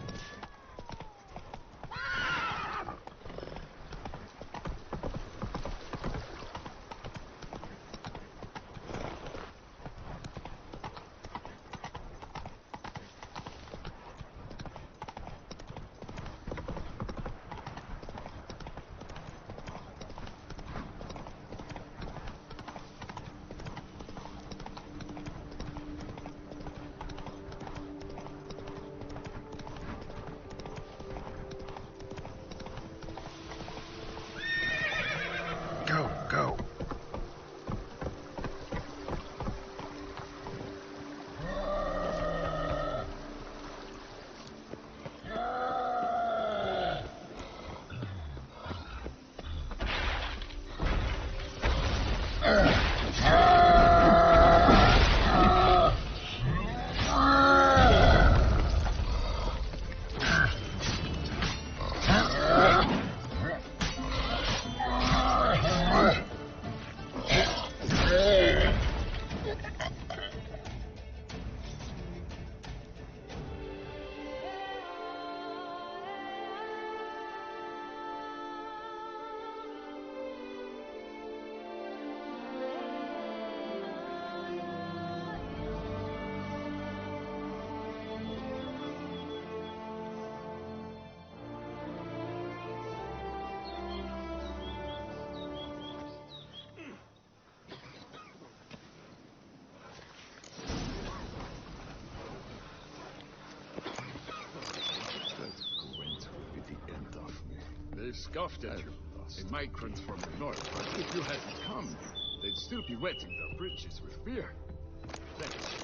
Go. They scoffed at you, immigrants from the north, but if you hadn't come, they'd still be wetting their britches with beer. Thanks.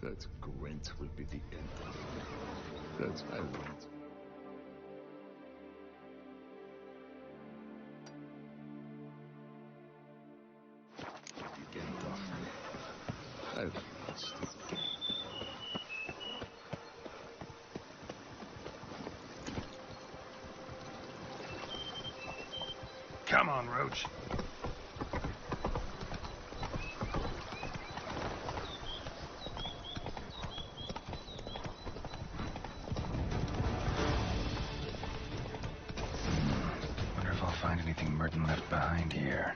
That Gwent will be the end of it. That I want. The end of me. I've lost it. on, Roach. Wonder if I'll find anything Merton left behind here.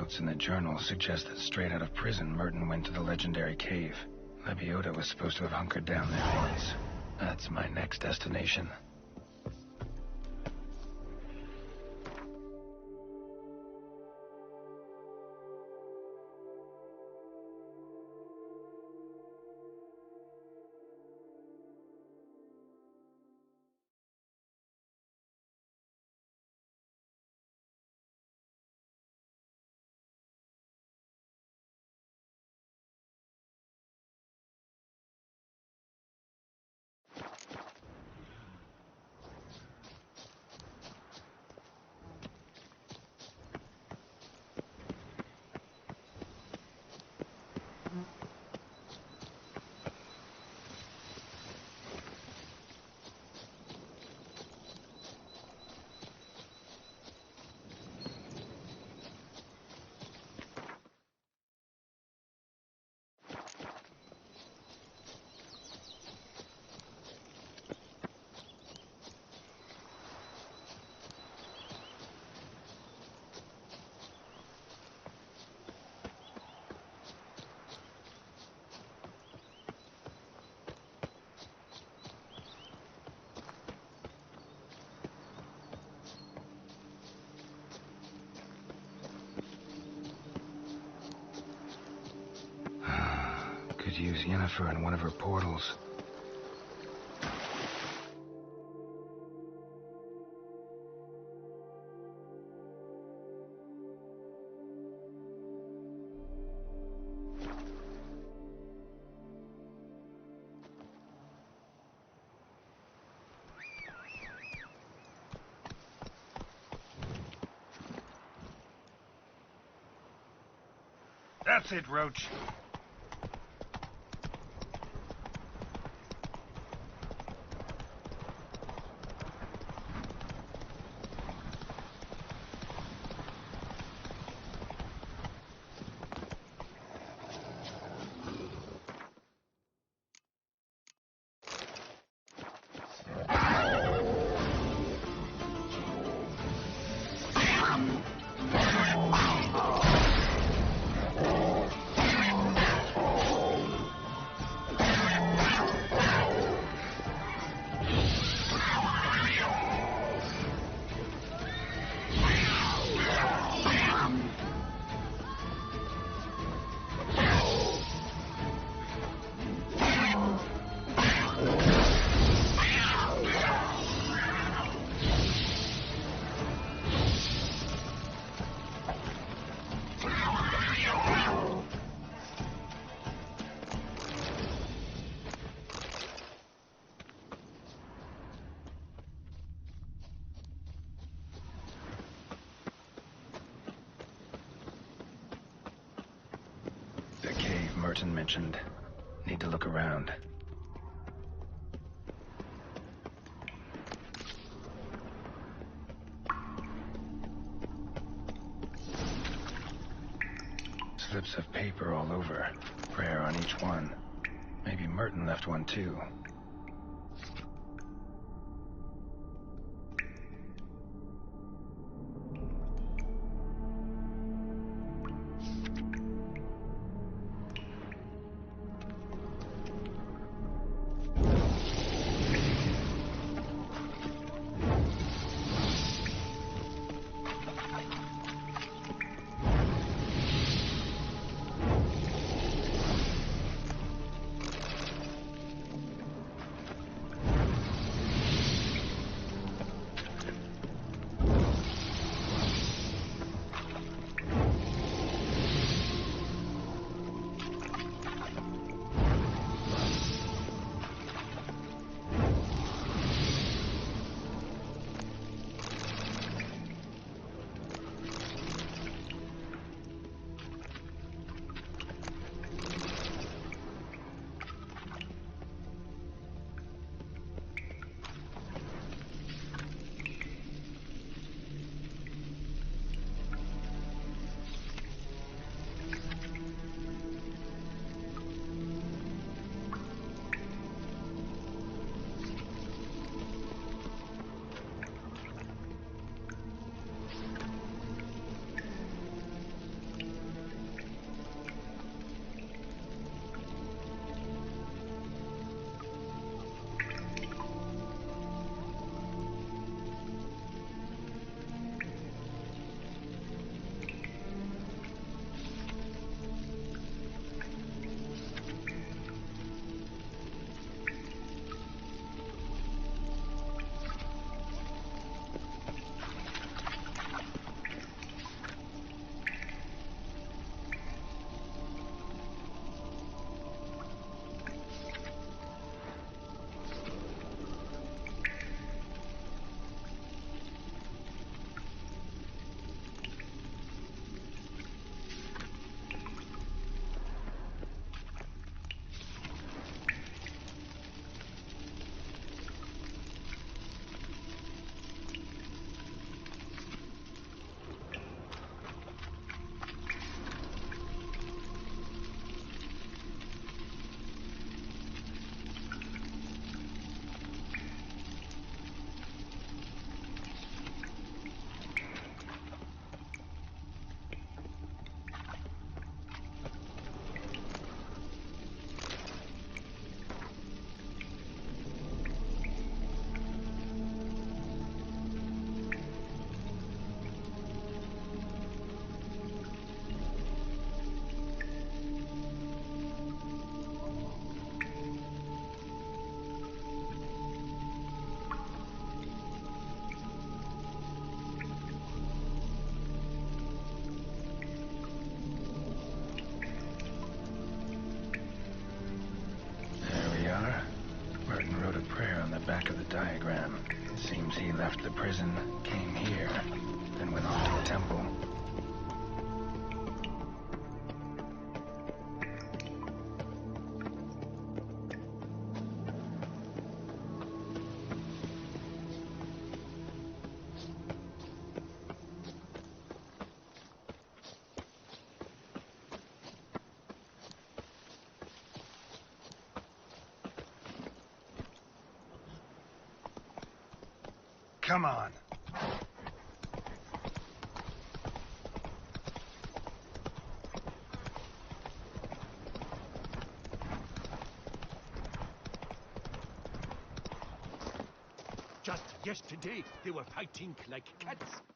Notes in the journal suggest that straight out of prison, Merton went to the legendary cave. Lebiota was supposed to have hunkered down there once. That's my next destination. Could use Yennefer in one of her portals. That's it, Roach. Merton mentioned. Need to look around. Slips of paper all over. Prayer on each one. Maybe Merton left one too. left the prison, came here, then went on to the temple. Come on. Just yesterday, they were fighting like cats.